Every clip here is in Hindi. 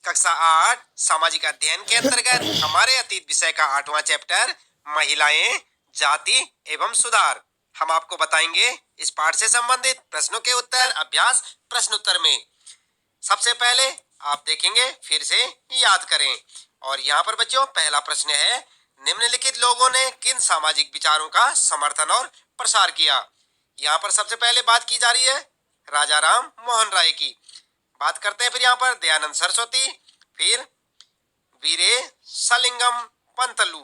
कक्षा 8 सामाजिक अध्ययन के अंतर्गत हमारे अतीत विषय का 8वां चैप्टर महिलाएं, जाति एवं सुधार। हम आपको बताएंगे इस पाठ से संबंधित प्रश्नों के उत्तर अभ्यास प्रश्न उत्तर में। सबसे पहले आप देखेंगे, फिर से याद करें। और यहाँ पर बच्चों पहला प्रश्न है, निम्नलिखित लोगों ने किन सामाजिक विचारों का समर्थन और प्रसार किया। यहाँ पर सबसे पहले बात की जा रही है राजा राम मोहन राय की। बात करते हैं फिर यहाँ पर दयानंद सरस्वती, फिर वीरे सलिंगम पंतलू,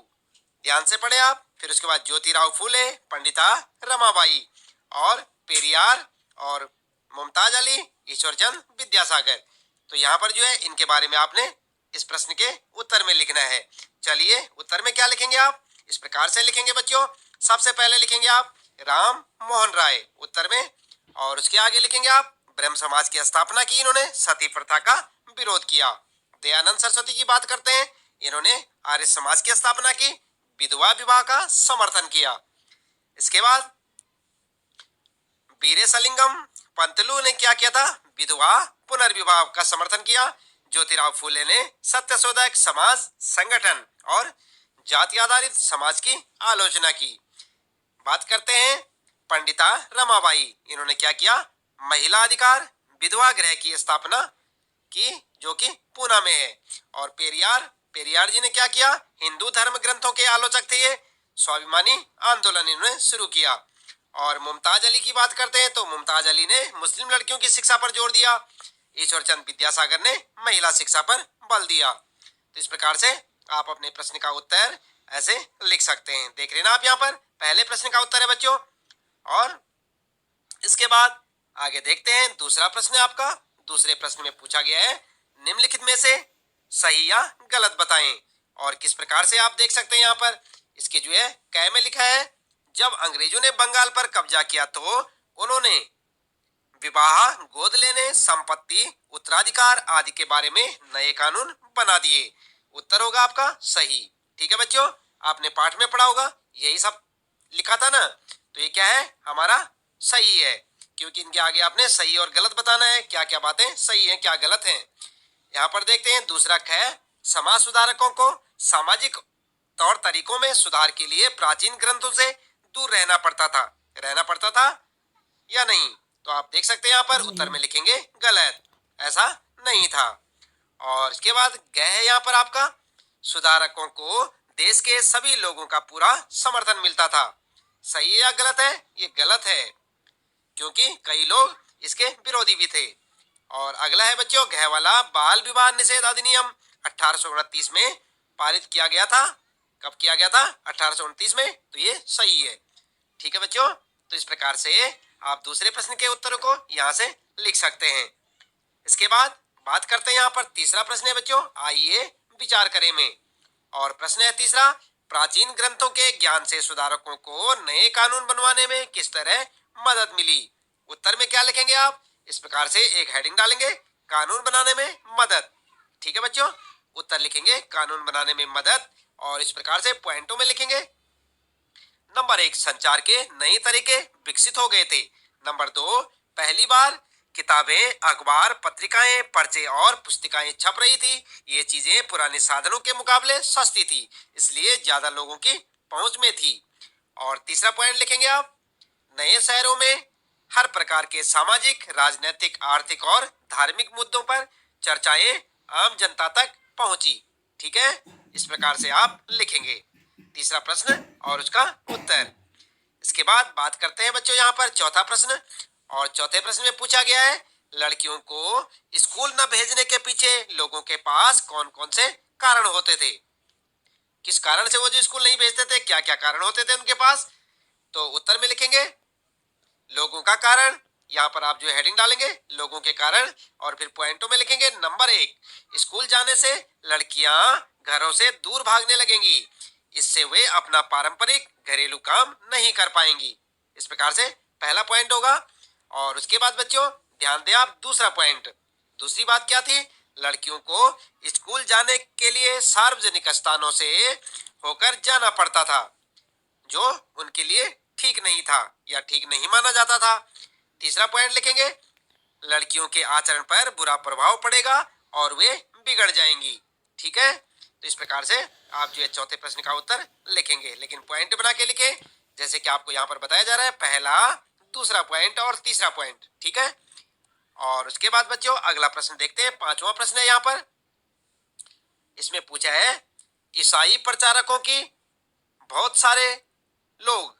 ध्यान से पढ़े आप। फिर उसके बाद ज्योतिराव फूले, पंडिता रमाबाई और पेरियार और मुमताज अली, ईश्वरचंद विद्यासागर। तो यहाँ पर जो है इनके बारे में आपने इस प्रश्न के उत्तर में लिखना है। चलिए उत्तर में क्या लिखेंगे आप, इस प्रकार से लिखेंगे बच्चों। सबसे पहले लिखेंगे आप राम मोहन राय उत्तर में, और उसके आगे लिखेंगे आप ब्रह्म समाज की स्थापना की इन्होंने, सती प्रथा का विरोध किया। दयानंद सरस्वती की बात करते हैं, इन्होंने आर्य समाज की स्थापना की, विधवा विवाह का समर्थन किया। इसके बाद वीरे सलिंगम पंतलू ने क्या किया था, विधवा पुनर्विवाह का समर्थन किया। ज्योतिराव फूले ने सत्यशोधक समाज संगठन और जाति आधारित समाज की आलोचना की। बात करते हैं पंडिता रमाबाई, इन्होंने क्या किया, महिला अधिकार विधवा गृह की स्थापना की, जो कि पूना में है। और पेरियार जी ने क्या किया, हिंदू धर्म ग्रंथों के आलोचक थे ये, स्वाभिमानी आंदोलन इन्होंने शुरू किया। और मुमताज अली की बात करते हैं, तो मुमताज अली ने मुस्लिम लड़कियों की शिक्षा पर जोर दिया। ईश्वरचंद विद्यासागर ने महिला शिक्षा पर बल दिया। तो इस प्रकार से आप अपने प्रश्न का उत्तर ऐसे लिख सकते हैं। देख रहे ना आप, यहाँ पर पहले प्रश्न का उत्तर है बच्चों। और इसके बाद आगे देखते हैं दूसरा प्रश्न आपका। दूसरे प्रश्न में पूछा गया है, निम्नलिखित में से सही या गलत बताएं। और किस प्रकार से आप देख सकते हैं यहाँ पर, इसके जो है क में लिखा है, जब अंग्रेजों ने बंगाल पर कब्जा किया तो उन्होंने विवाह, गोद लेने, संपत्ति, उत्तराधिकार आदि के बारे में नए कानून बना दिए। उत्तर होगा आपका सही। ठीक है बच्चों, आपने पाठ में पढ़ा होगा, यही सब लिखा था ना। तो ये क्या है, हमारा सही है, क्योंकि इनके आगे आपने सही और गलत बताना है, क्या क्या बातें सही हैं क्या गलत हैं। यहाँ पर देखते हैं दूसरा ख, समाज सुधारकों को सामाजिक तौर तरीकों में सुधार के लिए प्राचीन ग्रंथों से दूर रहना पड़ता था या नहीं। तो आप देख सकते हैं यहाँ पर उत्तर में लिखेंगे गलत, ऐसा नहीं था। और इसके बाद ग है यहाँ पर आपका, सुधारकों को देश के सभी लोगों का पूरा समर्थन मिलता था। सही है या गलत है, ये गलत है, क्योंकि कई लोग इसके विरोधी भी थे। और अगला है बच्चों घ वाला, बाल विवाह निषेध अधिनियम 1829 में पारित किया गया था। कब किया गया था, 1829 में। तो ये सही है। ठीक है बच्चों, तो इस प्रकार से आप दूसरे प्रश्न के उत्तरों को यहाँ से लिख सकते हैं। इसके बाद बात करते हैं यहाँ पर तीसरा प्रश्न है बच्चों, आइए विचार करें में। और प्रश्न है तीसरा, प्राचीन ग्रंथों के ज्ञान से सुधारकों को नए कानून बनवाने में किस तरह मदद मिली। उत्तर में क्या लिखेंगे आप, इस प्रकार से एक हेडिंग डालेंगे, कानून बनाने में मदद। ठीक है बच्चों, उत्तर लिखेंगे कानून बनाने में मदद, और इस प्रकार से पॉइंटों में लिखेंगे। नंबर 1, संचार के नए तरीके विकसित हो गए थे। नंबर 2, पहली बार किताबें, अखबार, पत्रिकाएं, पर्चे और पुस्तिकाएं छप रही थी। ये चीजें पुराने साधनों के मुकाबले सस्ती थी, इसलिए ज्यादा लोगों की पहुंच में थी। और तीसरा पॉइंट लिखेंगे आप, नए शहरों में हर प्रकार के सामाजिक, राजनीतिक, आर्थिक और धार्मिक मुद्दों पर चर्चाएं आम जनता तक पहुंची। ठीक है, इस प्रकार से आप लिखेंगे तीसरा प्रश्न और उसका उत्तर। इसके बाद बात करते हैं बच्चों यहाँ पर चौथा प्रश्न। और चौथे प्रश्न में पूछा गया है, लड़कियों को स्कूल न भेजने के पीछे लोगों के पास कौन कौन से कारण होते थे। किस कारण से वो जो स्कूल नहीं भेजते थे, क्या क्या कारण होते थे उनके पास। तो उत्तर में लिखेंगे लोगों का कारण, यहाँ पर आप जो हेडिंग डालेंगे लोगों के कारण। और फिर पॉइंटों में लिखेंगे नंबर 1, स्कूल जाने से लड़कियां घरों से दूर भागने लगेंगी, इससे वे अपना पारंपरिक घरेलू काम नहीं कर पाएंगी। इस प्रकार से पहला पॉइंट होगा। और उसके बाद बच्चों ध्यान दें आप दूसरा पॉइंट, दूसरी बात क्या थी, लड़कियों को स्कूल जाने के लिए सार्वजनिक स्थानों से होकर जाना पड़ता था, जो उनके लिए ठीक नहीं था या ठीक नहीं माना जाता था। तीसरा पॉइंट लिखेंगे, लड़कियों के आचरण पर बुरा प्रभाव पड़ेगा और वे बिगड़ जाएंगी। ठीक है, तो इस प्रकार से आप जो है चौथे प्रश्न का उत्तर लिखेंगे, लेकिन पॉइंट बना के लिखे, जैसे कि आपको यहाँ पर बताया जा रहा है, पहला, दूसरा पॉइंट और तीसरा पॉइंट। ठीक है, और उसके बाद बच्चों अगला प्रश्न देखते हैं। पांचवा प्रश्न है यहाँ पर, इसमें पूछा है ईसाई प्रचारकों की बहुत सारे लोग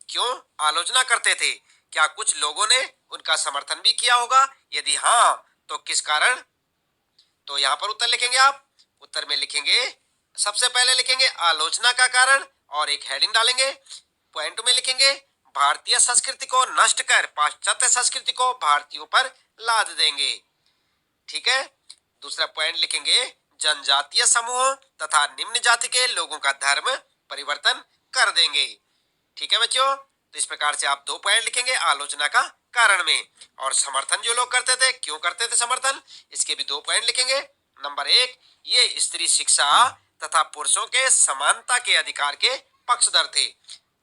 क्यों आलोचना करते थे? क्या कुछ लोगों ने उनका समर्थन भी किया होगा? यदि हाँ, तो किस कारण? तो यहाँ पर उत्तर लिखेंगे आप। उत्तर में लिखेंगे, सबसे पहले लिखेंगे आलोचना का कारण और एक हेडिंग डालेंगे। पॉइंट में लिखेंगे भारतीय संस्कृति को नष्ट कर पाश्चात्य संस्कृति को भारतीयों पर लाद देंगे। ठीक है, दूसरा पॉइंट लिखेंगे जनजातीय समूहों तथा निम्न जाति के लोगों का धर्म परिवर्तन कर देंगे। ठीक है बच्चों, तो इस प्रकार से आप 2 पॉइंट लिखेंगे आलोचना का कारण में, और समर्थन जो लोग करते थे, क्यों करते थे समर्थन, इसके भी 2 पॉइंट लिखेंगे। नंबर 1, ये स्त्री शिक्षा तथा पुरुषों के समानता के अधिकार के पक्षधर थे।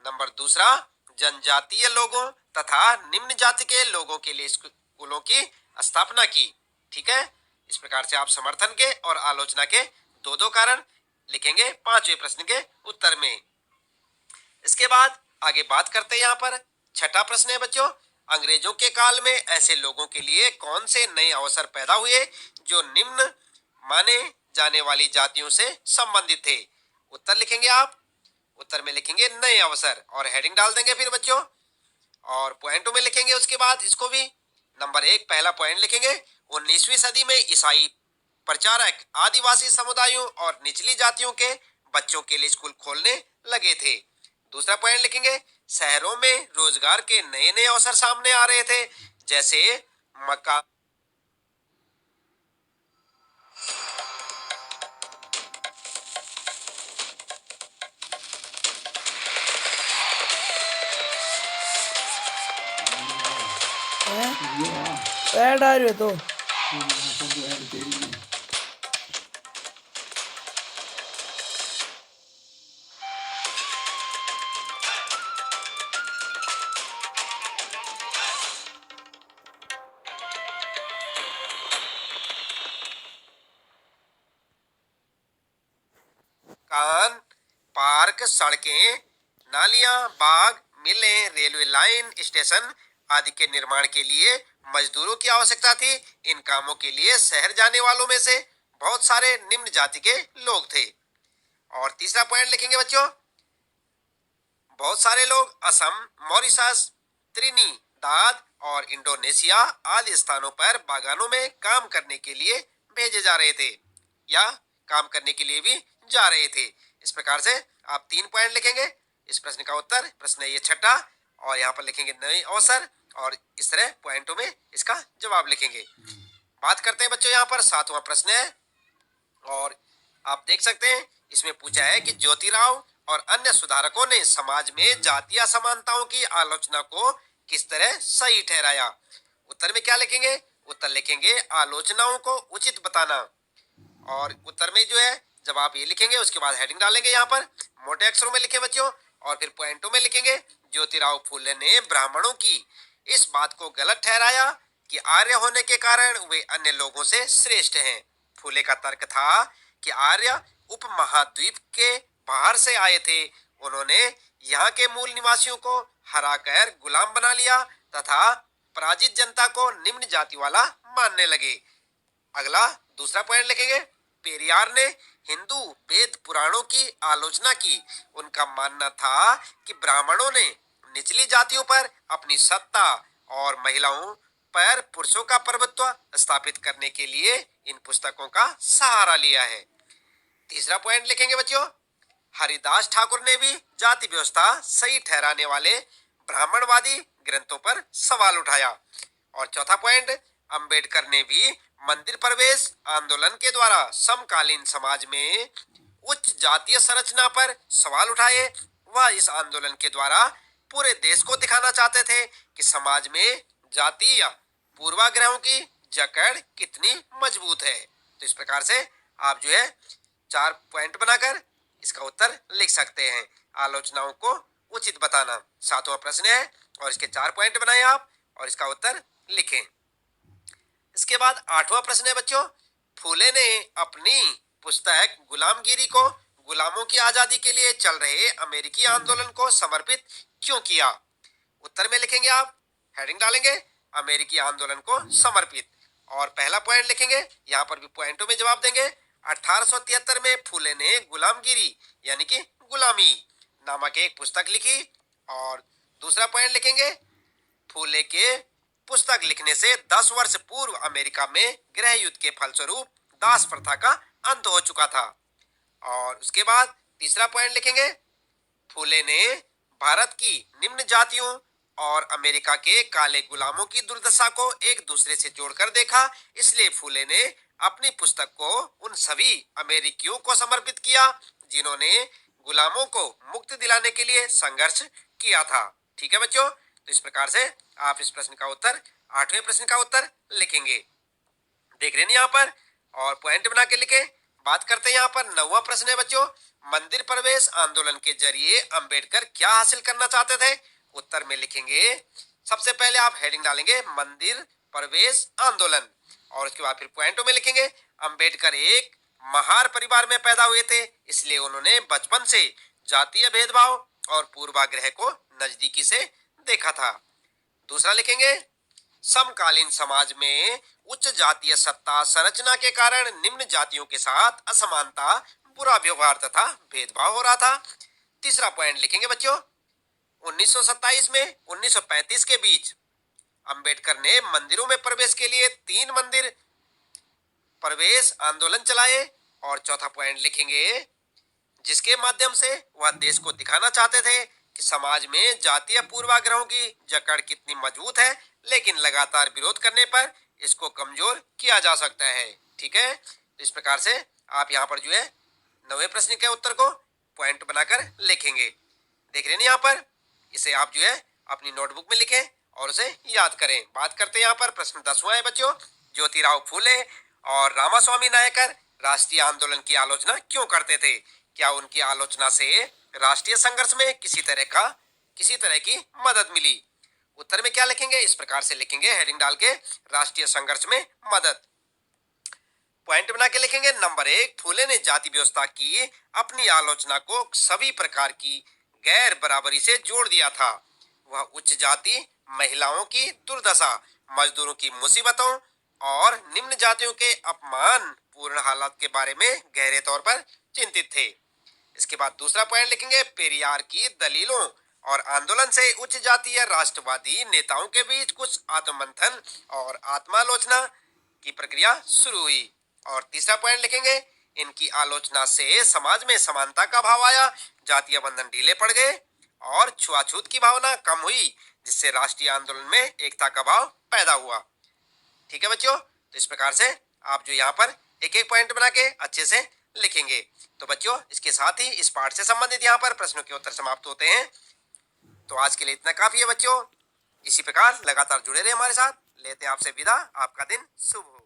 नंबर दूसरा, जनजातीय लोगों तथा निम्न जाति के लोगों के लिए स्कूलों की स्थापना की। ठीक है, इस प्रकार से आप समर्थन के और आलोचना के 2 कारण लिखेंगे 5वें प्रश्न के उत्तर में। इसके बाद आगे बात करते हैं यहाँ पर। छठा प्रश्न है बच्चों, अंग्रेजों के काल में ऐसे लोगों के लिए कौन से नए अवसर पैदा हुए जो निम्न माने जाने वाली जातियों से संबंधित थे? उत्तर लिखेंगे आप। उत्तर में लिखेंगे नए अवसर और हेडिंग डाल देंगे फिर बच्चों, और पॉइंटों में लिखेंगे उसके बाद इसको भी। नंबर 1 पहला पॉइंट लिखेंगे 19वीं सदी में ईसाई प्रचारक आदिवासी समुदायों और निचली जातियों के बच्चों के लिए स्कूल खोलने लगे थे। दूसरा पॉइंट लिखेंगे शहरों में रोजगार के नए नए अवसर सामने आ रहे थे, जैसे मक्का। ऐड आ रही है तो कान, पार्क, सड़कें, नालियां, बाग, मिलें, रेलवे लाइन, स्टेशन आदि के निर्माण के लिए मजदूरों की आवश्यकता थी। इन कामों के लिए शहर जाने वालों में से बहुत सारे निम्न जाति के लोग थे। और तीसरा पॉइंट लिखेंगे बच्चों, बहुत सारे लोग असम, मॉरिशस, त्रिनिदाद और इंडोनेशिया आदि स्थानों पर बागानों में काम करने के लिए भेजे जा रहे थे, या काम करने के लिए भी जा रहे थे। इस प्रकार से आप 3 पॉइंट लिखेंगे। इस प्रश्न का उत्तर, प्रश्न है ये छठा, और यहाँ पर लिखेंगे नए अवसर, और इस तरह पॉइंटों में इसका जवाब लिखेंगे। बात करते हैं बच्चों यहाँ पर 7वां प्रश्न है, और आप देख सकते हैं इसमें पूछा है कि ज्योतिराव और अन्य सुधारकों ने समाज में जातीय असमानताओं की आलोचना को किस तरह सही ठहराया? उत्तर में क्या लिखेंगे? उत्तर लिखेंगे आलोचनाओं को उचित बताना, और उत्तर में जो है जवाब ये लिखेंगे, उसके बाद हेडिंग डालेंगे यहाँ पर, मोटे अक्षरों में लिखे बच्चों, और फिर पॉइंटों में लिखेंगे ज्योतिराव फूले ने ब्राह्मणों की इस बात को गलत ठहराया कि आर्य होने के कारण वे अन्य लोगों से श्रेष्ठ हैं। फूले का तर्क था कि आर्य उपमहाद्वीप के बाहर से आए थे, उन्होंने यहाँ के मूल निवासियों को हराकर गुलाम बना लिया तथा पराजित जनता को निम्न जाति वाला मानने लगे। अगला दूसरा पॉइंट लिखेंगे, पेरियार ने हिंदू वेद पुराणों की आलोचना की। उनका मानना था कि ब्राह्मणों ने निचली जातियों पर अपनी सत्ता और महिलाओं पर पुरुषों का प्रभुत्व स्थापित करने के लिए इन पुस्तकों का सहारा लिया है। तीसरा पॉइंट लिखेंगे बच्चों, हरिदास ठाकुर ने भी जाति व्यवस्था सही ठहराने वाले ब्राह्मणवादी ग्रंथों पर सवाल उठाया। और चौथा पॉइंट, अंबेडकर ने भी मंदिर प्रवेश आंदोलन के द्वारा समकालीन समाज में उच्च जातीय संरचना पर सवाल उठाए। वह इस आंदोलन के द्वारा पूरे देश को दिखाना चाहते थे कि समाज में जातीय पूर्वाग्रहों की जकड़ कितनी मजबूत है। तो इस प्रकार से आप जो है 4 पॉइंट बनाकर इसका उत्तर लिख सकते हैं। आलोचनाओं को उचित बताना 7वां प्रश्न है, और इसके 4 पॉइंट बनाए आप और इसका उत्तर लिखें। इसके बाद 8वां प्रश्न है बच्चों, फूले ने अपनी पुस्तक गुलामगिरी को गुलामों की आजादी के लिए चल रहे अमेरिकी आंदोलन को समर्पित क्यों किया? उत्तर में लिखेंगे आप, हेडिंग डालेंगे अमेरिकी आंदोलन को समर्पित, और पहला पॉइंट लिखेंगे, यहाँ पर भी पॉइंटों में जवाब देंगे। 1873 में फूले ने गुलामगिरी यानी कि गुलामी नामक एक पुस्तक लिखी, और दूसरा पॉइंट लिखेंगे फूले के पुस्तक लिखने से 10 वर्ष पूर्व अमेरिका में गृह युद्ध के फलस्वरूप दास प्रथा का अंत हो चुका था। और उसके बाद तीसरा पॉइंट लिखेंगे फूले ने भारत की निम्न जातियों और अमेरिका के काले गुलामों की दुर्दशा को एक दूसरे से जोड़कर देखा, इसलिए फूले ने अपनी पुस्तक को उन सभी अमेरिकियों को समर्पित किया जिन्होंने गुलामों को मुक्ति दिलाने के लिए संघर्ष किया था। ठीक है बच्चों, तो इस प्रकार से आप इस प्रश्न का उत्तर, 8वें प्रश्न का उत्तर लिखेंगे। देख रहे हैं यहाँ पर, और पॉइंट बना के लिखे। बात करते हैं यहाँ पर 9वां प्रश्न है बच्चों, मंदिर प्रवेश आंदोलन के जरिए अंबेडकर क्या हासिल करना चाहते थे? उत्तर में लिखेंगे, सबसे पहले आप हेडिंग डालेंगे मंदिर प्रवेश आंदोलन, और उसके बाद फिर पॉइंटों में लिखेंगे अंबेडकर एक महार परिवार में पैदा हुए थे, इसलिए उन्होंने बचपन से जातीय भेदभाव और पूर्वाग्रह को नजदीकी से देखा था। दूसरा लिखेंगे समकालीन समाज में उच्च जातीय सत्ता संरचना के कारण निम्न जातियों के साथ असमानता, बुरा व्यवहार तथा भेदभाव हो रहा था। तीसरा पॉइंट लिखेंगे बच्चों, 1927 में 1935 के बीच अंबेडकर ने मंदिरों में प्रवेश के लिए 3 मंदिर प्रवेश आंदोलन चलाए। और चौथा पॉइंट लिखेंगे जिसके माध्यम से वह देश को दिखाना चाहते थे कि समाज में जातीय पूर्वाग्रहों की जकड़ कितनी मजबूत है, लेकिन लगातार विरोध करने पर इसको कमजोर किया जा सकता है। ठीक है, तो इस प्रकार से आप यहाँ पर जो है 9वें प्रश्न के उत्तर को पॉइंट बनाकर लिखेंगे। देख रहे हैं यहाँ पर, इसे आप जो है अपनी नोटबुक में लिखें और उसे याद करें। बात करते हैं यहाँ पर प्रश्न 10वां है बच्चों, ज्योतिराव फूले और रामास्वामी नायकर राष्ट्रीय आंदोलन की आलोचना क्यों करते थे? क्या उनकी आलोचना से राष्ट्रीय संघर्ष में किसी तरह की मदद मिली? उत्तर में क्या लिखेंगे, इस प्रकार से लिखेंगे हेडिंग डाल के राष्ट्रीय संघर्ष में मदद। पॉइंट बना के लिखेंगे नंबर 1, फूले ने जाति व्यवस्था की अपनी आलोचना को सभी प्रकार की गैर बराबरी से जोड़ दिया था। वह उच्च जाति, महिलाओं की दुर्दशा, मजदूरों की मुसीबतों और निम्न जातियों के अपमान पूर्ण हालात के बारे में गहरे तौर पर चिंतित थे। इसके बाद दूसरा पॉइंट लिखेंगे पेरियार की दलीलों और आंदोलन से उच्च जातीय राष्ट्रवादी नेताओं के बीच कुछ आत्ममंथन और आत्मालोचना की प्रक्रिया शुरू हुई। और तीसरा पॉइंट लिखेंगे इनकी आलोचना से समाज में समानता का भाव आया, जातीय बंधन ढीले पड़ गए और छुआछूत की भावना कम हुई, जिससे राष्ट्रीय आंदोलन में एकता का भाव पैदा हुआ। ठीक है बच्चों, तो इस प्रकार से आप जो यहाँ पर एक एक पॉइंट बना के अच्छे से लिखेंगे। तो बच्चों, इसके साथ ही इस पाठ से संबंधित यहाँ पर प्रश्नों के उत्तर समाप्त होते हैं। तो आज के लिए इतना काफी है बच्चों। इसी प्रकार लगातार जुड़े रहे हमारे साथ। लेते हैं आपसे विदा। आपका दिन शुभ हो।